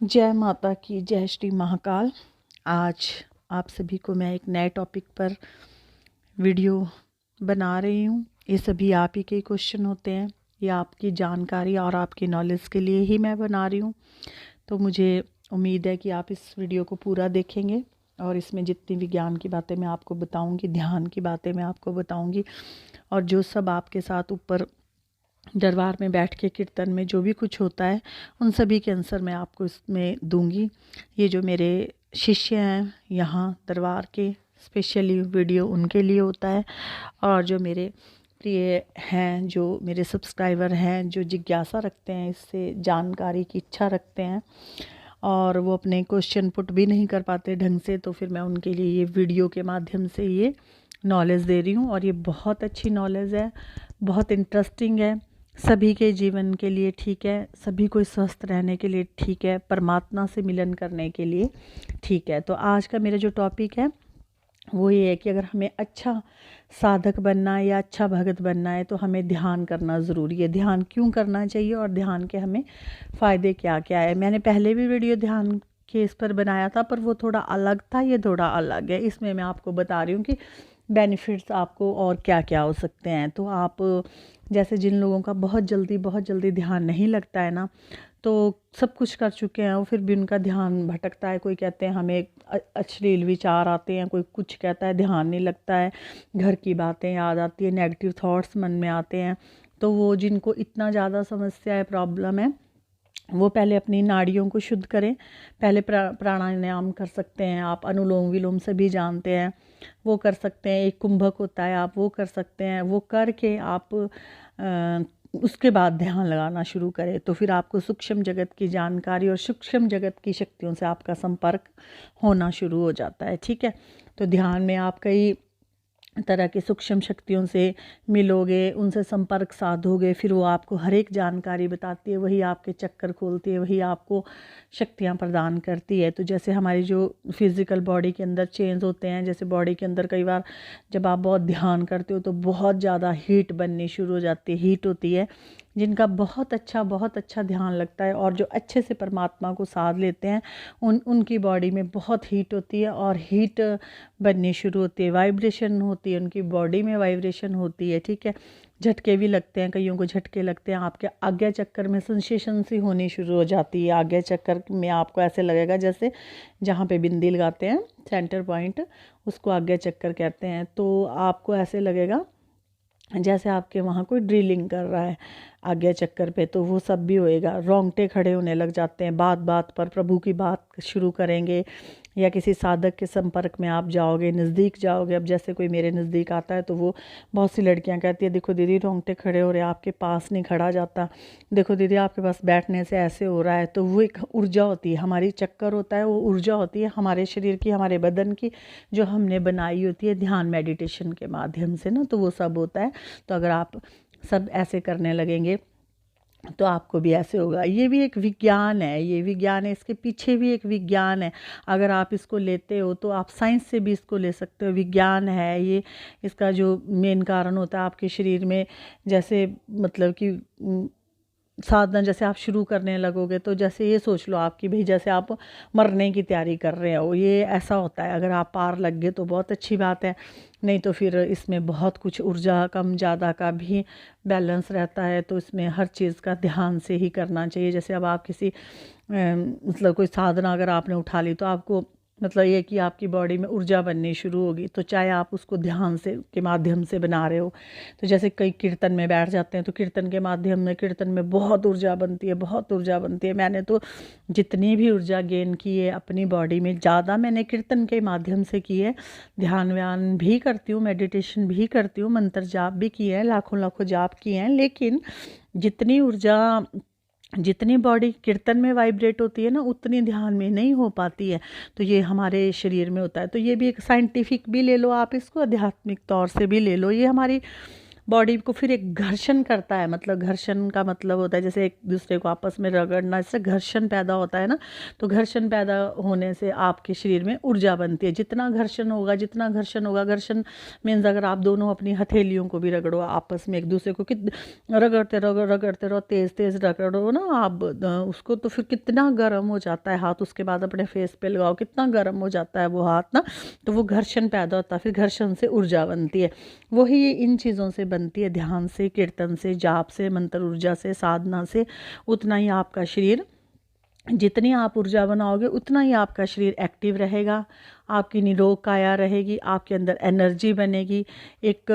जय माता की, जय श्री महाकाल। आज आप सभी को मैं एक नए टॉपिक पर वीडियो बना रही हूँ। ये सभी आप ही के क्वेश्चन होते हैं, ये आपकी जानकारी और आपकी नॉलेज के लिए ही मैं बना रही हूँ। तो मुझे उम्मीद है कि आप इस वीडियो को पूरा देखेंगे और इसमें जितनी विज्ञान की बातें मैं आपको बताऊँगी, ध्यान की बातें मैं आपको बताऊँगी, और जो सब आपके साथ ऊपर दरबार में बैठ के कीर्तन में जो भी कुछ होता है उन सभी के आंसर मैं आपको इसमें दूंगी। ये जो मेरे शिष्य हैं यहाँ दरबार के, स्पेशली वीडियो उनके लिए होता है। और जो मेरे प्रिय हैं, जो मेरे सब्सक्राइबर हैं, जो जिज्ञासा रखते हैं, इससे जानकारी की इच्छा रखते हैं और वो अपने क्वेश्चन पुट भी नहीं कर पाते ढंग से, तो फिर मैं उनके लिए ये वीडियो के माध्यम से ये नॉलेज दे रही हूँ। और ये बहुत अच्छी नॉलेज है, बहुत इंटरेस्टिंग है, सभी के जीवन के लिए ठीक है, सभी को स्वस्थ रहने के लिए ठीक है, परमात्मा से मिलन करने के लिए ठीक है। तो आज का मेरा जो टॉपिक है वो ये है कि अगर हमें अच्छा साधक बनना है या अच्छा भगत बनना है तो हमें ध्यान करना ज़रूरी है। ध्यान क्यों करना चाहिए और ध्यान के हमें फ़ायदे क्या क्या है। मैंने पहले भी वीडियो ध्यान के इस पर बनाया था, पर वो थोड़ा अलग था, ये थोड़ा अलग है। इसमें मैं आपको बता रही हूँ कि बेनिफिट्स आपको और क्या क्या हो सकते हैं। तो आप जैसे जिन लोगों का बहुत जल्दी ध्यान नहीं लगता है ना, तो सब कुछ कर चुके हैं वो फिर भी उनका ध्यान भटकता है। कोई कहते हैं हमें अश्लील विचार आते हैं, कोई कुछ कहता है ध्यान नहीं लगता है, घर की बातें याद आती है, नेगेटिव थॉट्स मन में आते हैं। तो वो जिनको इतना ज़्यादा समस्या है, प्रॉब्लम है, वो पहले अपनी नाड़ियों को शुद्ध करें। पहले प्राणायाम कर सकते हैं आप, अनुलोम विलोम सभी जानते हैं, वो कर सकते हैं। एक कुंभक होता है, आप वो कर सकते हैं। वो करके आप उसके बाद ध्यान लगाना शुरू करें तो फिर आपको सूक्ष्म जगत की जानकारी और सूक्ष्म जगत की शक्तियों से आपका संपर्क होना शुरू हो जाता है। ठीक है, तो ध्यान में आप कई तरह की सूक्ष्म शक्तियों से मिलोगे, उनसे संपर्क साधोगे, फिर वो आपको हर एक जानकारी बताती है, वही आपके चक्कर खोलती है, वही आपको शक्तियाँ प्रदान करती है। तो जैसे हमारी जो फिज़िकल बॉडी के अंदर चेंज होते हैं, जैसे बॉडी के अंदर कई बार जब आप बहुत ध्यान करते हो तो बहुत ज़्यादा हीट बननी शुरू हो जाती है, हीट होती है। जिनका बहुत अच्छा ध्यान लगता है और जो अच्छे से परमात्मा को साध लेते हैं उनकी बॉडी में बहुत हीट होती है और हीट बननी शुरू होती है, वाइब्रेशन होती है, उनकी बॉडी में वाइब्रेशन होती है। ठीक है, झटके भी लगते हैं, कईयों को झटके लगते हैं। आपके आज्ञा चक्कर में सेंसेशन सी होनी शुरू हो जाती है। आज्ञा चक्कर में आपको ऐसे लगेगा जैसे जहाँ पे बिंदी लगाते हैं सेंटर पॉइंट, उसको आज्ञा चक्कर कहते हैं। तो आपको ऐसे लगेगा जैसे आपके वहाँ कोई ड्रिलिंग कर रहा है आज्ञा चक्कर पे। तो वो सब भी होएगा, रोंगटे खड़े होने लग जाते हैं, बात बात पर प्रभु की बात शुरू करेंगे, या किसी साधक के संपर्क में आप जाओगे, नज़दीक जाओगे। अब जैसे कोई मेरे नज़दीक आता है तो वो बहुत सी लड़कियां कहती है, देखो दीदी रोंगटे खड़े हो रहे हैं, आपके पास नहीं खड़ा जाता, देखो दीदी आपके पास बैठने से ऐसे हो रहा है। तो वो एक ऊर्जा होती है, हमारी चक्कर होता है, वो ऊर्जा होती है हमारे शरीर की, हमारे बदन की, जो हमने बनाई होती है ध्यान मेडिटेशन के माध्यम से ना, तो वो सब होता है। तो अगर आप सब ऐसे करने लगेंगे तो आपको भी ऐसे होगा। ये भी एक विज्ञान है, ये विज्ञान है, इसके पीछे भी एक विज्ञान है। अगर आप इसको लेते हो तो आप साइंस से भी इसको ले सकते हो, विज्ञान है ये। इसका जो मेन कारण होता है आपके शरीर में, जैसे मतलब कि साधना जैसे आप शुरू करने लगोगे तो जैसे ये सोच लो आपकी भाई जैसे आप मरने की तैयारी कर रहे हो, ये ऐसा होता है। अगर आप पार लग गए तो बहुत अच्छी बात है, नहीं तो फिर इसमें बहुत कुछ ऊर्जा कम ज़्यादा का भी बैलेंस रहता है। तो इसमें हर चीज़ का ध्यान से ही करना चाहिए। जैसे अब आप किसी मतलब कोई साधना अगर आपने उठा ली तो आपको मतलब ये कि आपकी बॉडी में ऊर्जा बननी शुरू होगी, तो चाहे आप उसको ध्यान से के माध्यम से बना रहे हो। तो जैसे कई कीर्तन में बैठ जाते हैं तो कीर्तन के माध्यम में, कीर्तन में बहुत ऊर्जा बनती है, बहुत ऊर्जा बनती है। मैंने तो जितनी भी ऊर्जा गेन की है अपनी बॉडी में, ज़्यादा मैंने कीर्तन के माध्यम से की है। ध्यान व्यान भी करती हूँ, मेडिटेशन भी करती हूँ, मंत्र जाप भी किए हैं, लाखों लाखों जाप किए हैं, लेकिन जितनी ऊर्जा, जितनी बॉडी कीर्तन में वाइब्रेट होती है ना, उतनी ध्यान में नहीं हो पाती है। तो ये हमारे शरीर में होता है। तो ये भी एक साइंटिफिक भी ले लो आप इसको, आध्यात्मिक तौर से भी ले लो, ये हमारी बॉडी को फिर एक घर्षण करता है, मतलब घर्षण का मतलब होता है जैसे एक दूसरे को आपस में रगड़ना, इससे घर्षण पैदा होता है ना। तो घर्षण पैदा होने से आपके शरीर में ऊर्जा बनती है। जितना घर्षण होगा, जितना घर्षण होगा, घर्षण मीन्स अगर आप दोनों अपनी हथेलियों को भी रगड़ो आपस में एक दूसरे को, रगड़ते रहो, तेज़ तेज़ रगड़ो ना आप उसको, तो फिर कितना गर्म हो जाता है हाथ। उसके बाद अपने फेस पे लगाओ, कितना गर्म हो जाता है वो हाथ ना। तो वो घर्षण पैदा होता है, फिर घर्षण से ऊर्जा बनती है। वही इन चीज़ों से बनती है, ध्यान से, कीर्तन से, जाप से, मंत्र ऊर्जा से, साधना से। उतना ही आपका शरीर, जितनी आप ऊर्जा बनाओगे उतना ही आपका शरीर एक्टिव रहेगा, आपकी निरोग काया रहेगी, आपके अंदर एनर्जी बनेगी। एक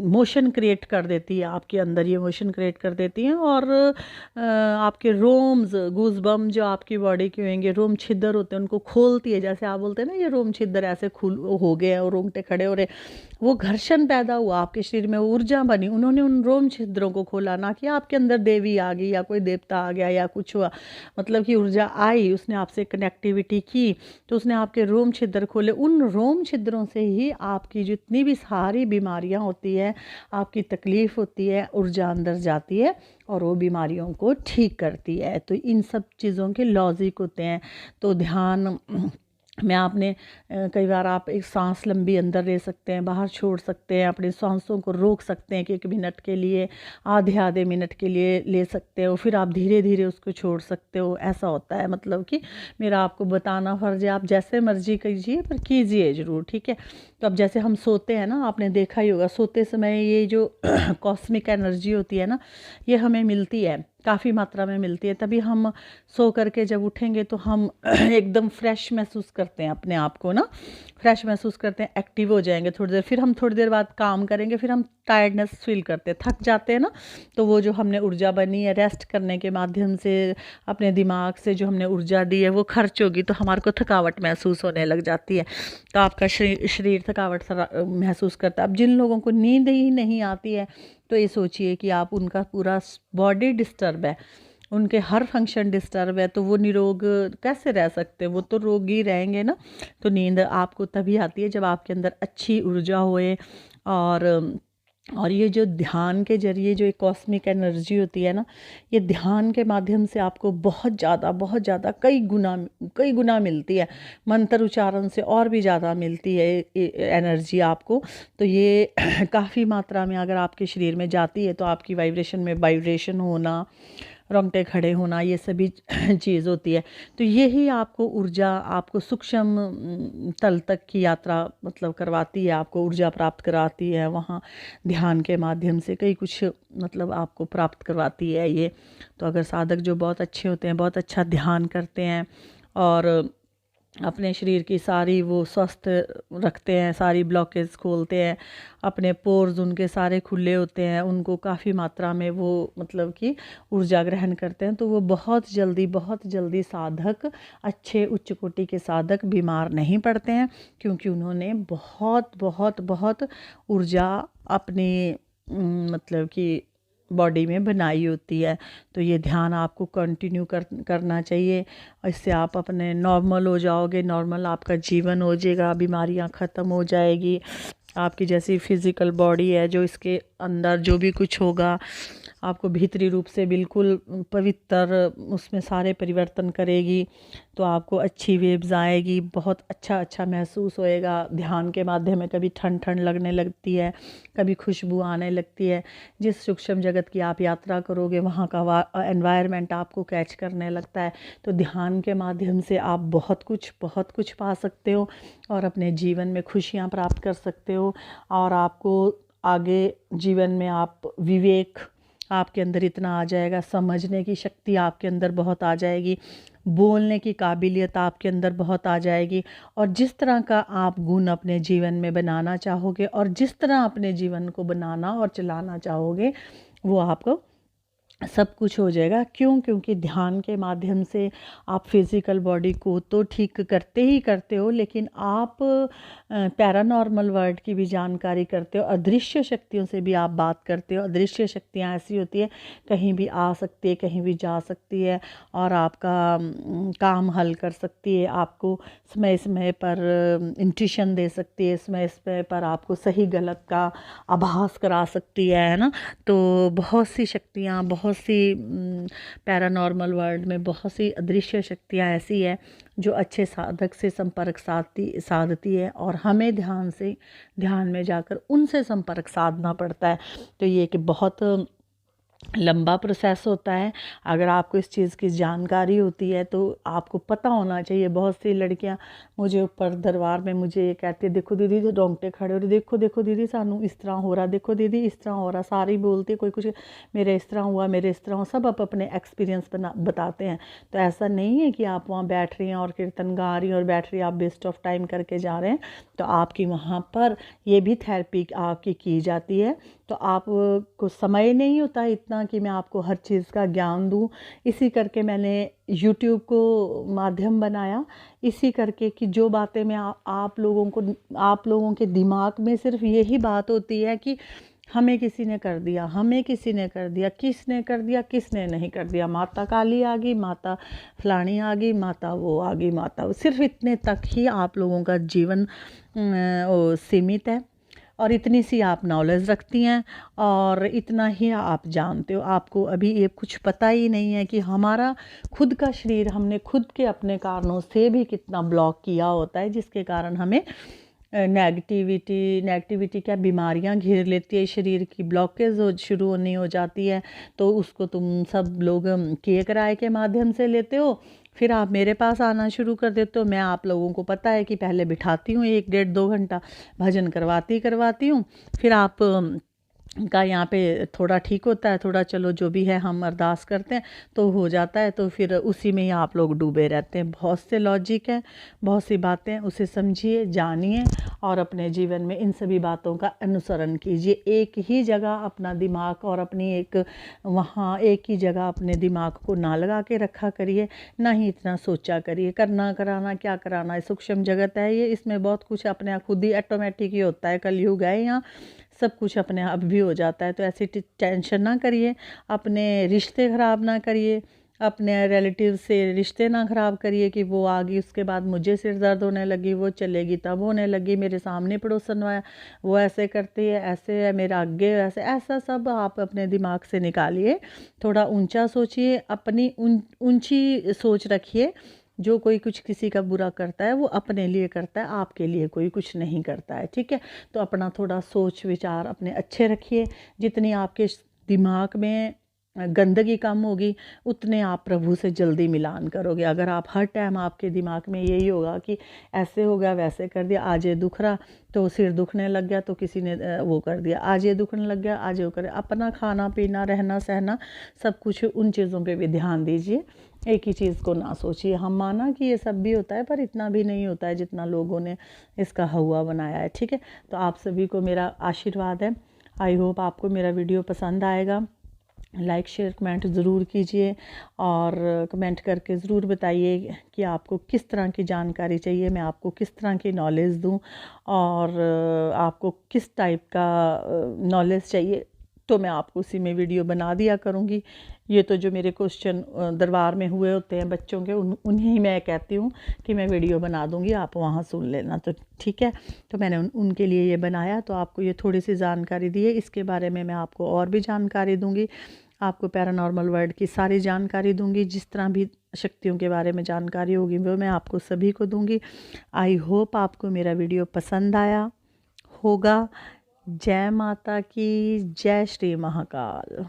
मोशन क्रिएट कर देती है आपके अंदर, ये मोशन क्रिएट कर देती हैं। और आपके रोम्स, गूज़बम जो आपकी बॉडी के होंगे, रोम छिद्र होते हैं, उनको खोलती है। जैसे आप बोलते हैं ना ये रोम छिद्र ऐसे खुल हो गए और रोंगटे खड़े हो रहे, वो घर्षण पैदा हुआ आपके शरीर में, ऊर्जा बनी, उन्होंने उन रोम छिद्रों को खोला। ना कि आपके अंदर देवी आ गई या कोई देवता आ गया या कुछ हुआ, मतलब कि ऊर्जा आई, उसने आपसे कनेक्टिविटी की, तो उसने आपके रोम छिद्र खोले। उन रोम छिद्रों से ही आपकी जितनी भी सारी बीमारियां होती है, आपकी तकलीफ़ होती है, ऊर्जा अंदर जाती है और वो बीमारियों को ठीक करती है। तो इन सब चीज़ों के लॉजिक होते हैं। तो ध्यान में आपने कई बार आप एक सांस लंबी अंदर ले सकते हैं, बाहर छोड़ सकते हैं, अपनी सांसों को रोक सकते हैं कि 1 मिनट के लिए, आधे आधे मिनट के लिए ले सकते हो, फिर आप धीरे धीरे उसको छोड़ सकते हो। ऐसा होता है, मतलब कि मेरा आपको बताना फ़र्ज़ है, आप जैसे मर्ज़ी कीजिए पर कीजिए ज़रूर, ठीक है। तो अब जैसे हम सोते हैं ना, आपने देखा ही होगा सोते समय ये जो कॉस्मिक एनर्जी होती है ना, ये हमें मिलती है, काफ़ी मात्रा में मिलती है। तभी हम सो करके जब उठेंगे तो हम एकदम फ्रेश महसूस करते हैं अपने आप को ना, फ्रेश महसूस करते हैं, एक्टिव हो जाएंगे थोड़ी देर। फिर हम थोड़ी देर बाद काम करेंगे, फिर हम टायर्डनेस फील करते हैं, थक जाते हैं ना। तो वो जो हमने ऊर्जा बनी है रेस्ट करने के माध्यम से, अपने दिमाग से जो हमने ऊर्जा दी है वो खर्च होगी, तो हमारे को थकावट महसूस होने लग जाती है। तो आपका शरीर थकावट महसूस करता है। अब जिन लोगों को नींद ही नहीं आती है, तो ये सोचिए कि आप, उनका पूरा बॉडी डिस्टर्ब है, उनके हर फंक्शन डिस्टर्ब है, तो वो निरोग कैसे रह सकते हैं? वो तो रोगी रहेंगे ना। तो नींद आपको तभी आती है जब आपके अंदर अच्छी ऊर्जा होए। और ये जो ध्यान के जरिए जो एक कॉस्मिक एनर्जी होती है ना, ये ध्यान के माध्यम से आपको बहुत ज़्यादा कई गुना मिलती है। मंत्र उच्चारण से और भी ज़्यादा मिलती है एनर्जी आपको। तो ये काफ़ी मात्रा में अगर आपके शरीर में जाती है तो आपकी वाइब्रेशन में वाइब्रेशन होना, रोंगटे खड़े होना, ये सभी चीज़ होती है। तो यही आपको ऊर्जा, आपको सूक्ष्म तल तक की यात्रा मतलब करवाती है, आपको ऊर्जा प्राप्त कराती है। वहाँ ध्यान के माध्यम से कई कुछ मतलब आपको प्राप्त करवाती है ये। तो अगर साधक जो बहुत अच्छे होते हैं, बहुत अच्छा ध्यान करते हैं और अपने शरीर की सारी वो स्वस्थ रखते हैं, सारी ब्लॉकेज खोलते हैं, अपने पोर्स उनके सारे खुले होते हैं, उनको काफ़ी मात्रा में वो मतलब कि ऊर्जा ग्रहण करते हैं, तो वो बहुत जल्दी साधक, अच्छे उच्च कोटि के साधक बीमार नहीं पड़ते हैं, क्योंकि उन्होंने बहुत ऊर्जा अपनी मतलब कि बॉडी में बनाई होती है। तो ये ध्यान आपको कंटिन्यू करना चाहिए। इससे आप अपने नॉर्मल हो जाओगे, नॉर्मल आपका जीवन हो जाएगा, बीमारियां ख़त्म हो जाएगी। आपकी जैसी फिज़िकल बॉडी है, जो इसके अंदर जो भी कुछ होगा आपको भीतरी रूप से बिल्कुल पवित्र, उसमें सारे परिवर्तन करेगी। तो आपको अच्छी वेव्स आएगी, बहुत अच्छा महसूस होएगा। ध्यान के माध्यम में कभी ठंड लगने लगती है, कभी खुशबू आने लगती है। जिस सूक्ष्म जगत की आप यात्रा करोगे वहाँ का एनवायरनमेंट आपको कैच करने लगता है। तो ध्यान के माध्यम से आप बहुत कुछ पा सकते हो और अपने जीवन में खुशियाँ प्राप्त कर सकते हो। और आपको आगे जीवन में आप विवेक आपके अंदर इतना आ जाएगा, समझने की शक्ति आपके अंदर बहुत आ जाएगी, बोलने की काबिलियत आपके अंदर बहुत आ जाएगी। और जिस तरह का आप गुण अपने जीवन में बनाना चाहोगे और जिस तरह अपने जीवन को बनाना और चलाना चाहोगे, वो आपको सब कुछ हो जाएगा। क्यों? क्योंकि ध्यान के माध्यम से आप फिज़िकल बॉडी को तो ठीक करते ही करते हो, लेकिन आप पैरानॉर्मल वर्ल्ड की भी जानकारी करते हो, अदृश्य शक्तियों से भी आप बात करते हो। अदृश्य शक्तियाँ ऐसी होती है, कहीं भी आ सकती है, कहीं भी जा सकती है और आपका काम हल कर सकती है, आपको समय समय पर इंट्यूशन दे सकती है, समय समय पर आपको सही गलत का आभास करा सकती है ना। तो बहुत सी शक्तियाँ, बहुत सी पैरानॉर्मल वर्ल्ड में बहुत सी अदृश्य शक्तियाँ ऐसी है जो अच्छे साधक से संपर्क साधती है और हमें ध्यान में जाकर उनसे संपर्क साधना पड़ता है। तो ये कि बहुत लंबा प्रोसेस होता है। अगर आपको इस चीज़ की जानकारी होती है तो आपको पता होना चाहिए। बहुत सी लड़कियां मुझे ऊपर दरबार में मुझे ये कहती है, देखो दीदी जो रोंगटे खड़े हो रहे, देखो देखो दीदी सानू इस तरह हो रहा, देखो दीदी इस तरह हो रहा, सारी बोलती है, कोई कुछ मेरे इस तरह हुआ, मेरे इस तरह हुआ, सब आप अपने एक्सपीरियंस बताते हैं। तो ऐसा नहीं है कि आप वहाँ बैठ रही हैं और कीर्तन गा रही हैं और बैठ रही हैं, आप वेस्ट ऑफ टाइम करके जा रहे हैं। तो आपकी वहाँ पर ये भी थेरेपी आपकी की जाती है। तो आपको समय नहीं होता इतना कि मैं आपको हर चीज़ का ज्ञान दूँ। इसी करके मैंने YouTube को माध्यम बनाया, इसी करके कि जो बातें मैं आप लोगों के दिमाग में सिर्फ यही बात होती है कि हमें किसी ने कर दिया, हमें किसी ने कर दिया, किसने कर दिया, किसने नहीं कर दिया, माता काली आ गई, माता फलानी आ गई, माता वो आ गई, माता, सिर्फ इतने तक ही आप लोगों का जीवन सीमित है और इतनी सी आप नॉलेज रखती हैं और इतना ही आप जानते हो। आपको अभी ये कुछ पता ही नहीं है कि हमारा खुद का शरीर हमने खुद के अपने कारणों से भी कितना ब्लॉक किया होता है, जिसके कारण हमें नेगेटिविटी क्या बीमारियां घेर लेती है, शरीर की ब्लॉकेज शुरू होनी हो जाती है। तो उसको तुम सब लोग केक राय के माध्यम से लेते हो, फिर आप मेरे पास आना शुरू कर देते हो। मैं आप लोगों को पता है कि पहले बिठाती हूँ 1 डेढ़ 2 घंटा, भजन करवाती हूँ, फिर आप का यहाँ पे थोड़ा ठीक होता है, थोड़ा चलो जो भी है हम अरदास करते हैं तो हो जाता है। तो फिर उसी में ही आप लोग डूबे रहते हैं। बहुत से लॉजिक है, बहुत सी बातें, उसे समझिए, जानिए और अपने जीवन में इन सभी बातों का अनुसरण कीजिए। एक ही जगह अपना दिमाग और अपनी वहाँ एक ही जगह अपने दिमाग को ना लगा के रखा करिए, ना ही इतना सोचा करिए करना कराना क्या कराना है। सूक्ष्म जगत है ये, इसमें बहुत कुछ अपने आप खुद ही ऑटोमेटिक ही होता है। कलयुग है यहाँ, सब कुछ अपने आप भी हो जाता है। तो ऐसी टेंशन ना करिए, अपने रिश्ते ख़राब ना करिए, अपने रिलेटिव से रिश्ते ना ख़राब करिए कि वो आ गई उसके बाद मुझे सिर दर्द होने लगी, वो चलेगी तब होने लगी, मेरे सामने पड़ोसन आया वो ऐसे करती है, ऐसे है, मेरा आगे ऐसे, ऐसा सब आप अपने दिमाग से निकालिए। थोड़ा ऊंचा सोचिए, अपनी ऊंची सोच रखिए। जो कोई कुछ किसी का बुरा करता है वो अपने लिए करता है, आपके लिए कोई कुछ नहीं करता है, ठीक है। तो अपना थोड़ा सोच विचार अपने अच्छे रखिए। जितनी आपके दिमाग में गंदगी कम होगी उतने आप प्रभु से जल्दी मिलान करोगे। अगर आप हर टाइम आपके दिमाग में यही होगा कि ऐसे हो गया, वैसे कर दिया, आज ये दुख रहा तो सिर दुखने लग गया तो किसी ने वो कर दिया, आज ये दुखने लग गया, आज वो कर, अपना खाना पीना रहना सहना सब कुछ उन चीज़ों पे भी ध्यान दीजिए, एक ही चीज़ को ना सोचिए। हम माना कि ये सब भी होता है पर इतना भी नहीं होता है जितना लोगों ने इसका हुआ बनाया है, ठीक है। तो आप सभी को मेरा आशीर्वाद है। आई होप आपको मेरा वीडियो पसंद आएगा। लाइक शेयर कमेंट ज़रूर कीजिए और कमेंट करके ज़रूर बताइए कि आपको किस तरह की जानकारी चाहिए, मैं आपको किस तरह की नॉलेज दूं और आपको किस टाइप का नॉलेज चाहिए तो मैं आपको उसी में वीडियो बना दिया करूँगी। ये तो जो मेरे क्वेश्चन दरबार में हुए होते हैं बच्चों के, उन्हें मैं कहती हूँ कि मैं वीडियो बना दूँगी, आप वहाँ सुन लेना, तो ठीक है। तो मैंने उनके लिए ये बनाया, तो आपको ये थोड़ी सी जानकारी दी है। इसके बारे में मैं आपको और भी जानकारी दूँगी, आपको पैरानॉर्मल वर्ल्ड की सारी जानकारी दूँगी, जिस तरह भी शक्तियों के बारे में जानकारी होगी वो मैं आपको सभी को दूँगी। आई होप आपको मेरा वीडियो पसंद आया होगा। जय माता की, जय श्री महाकाल।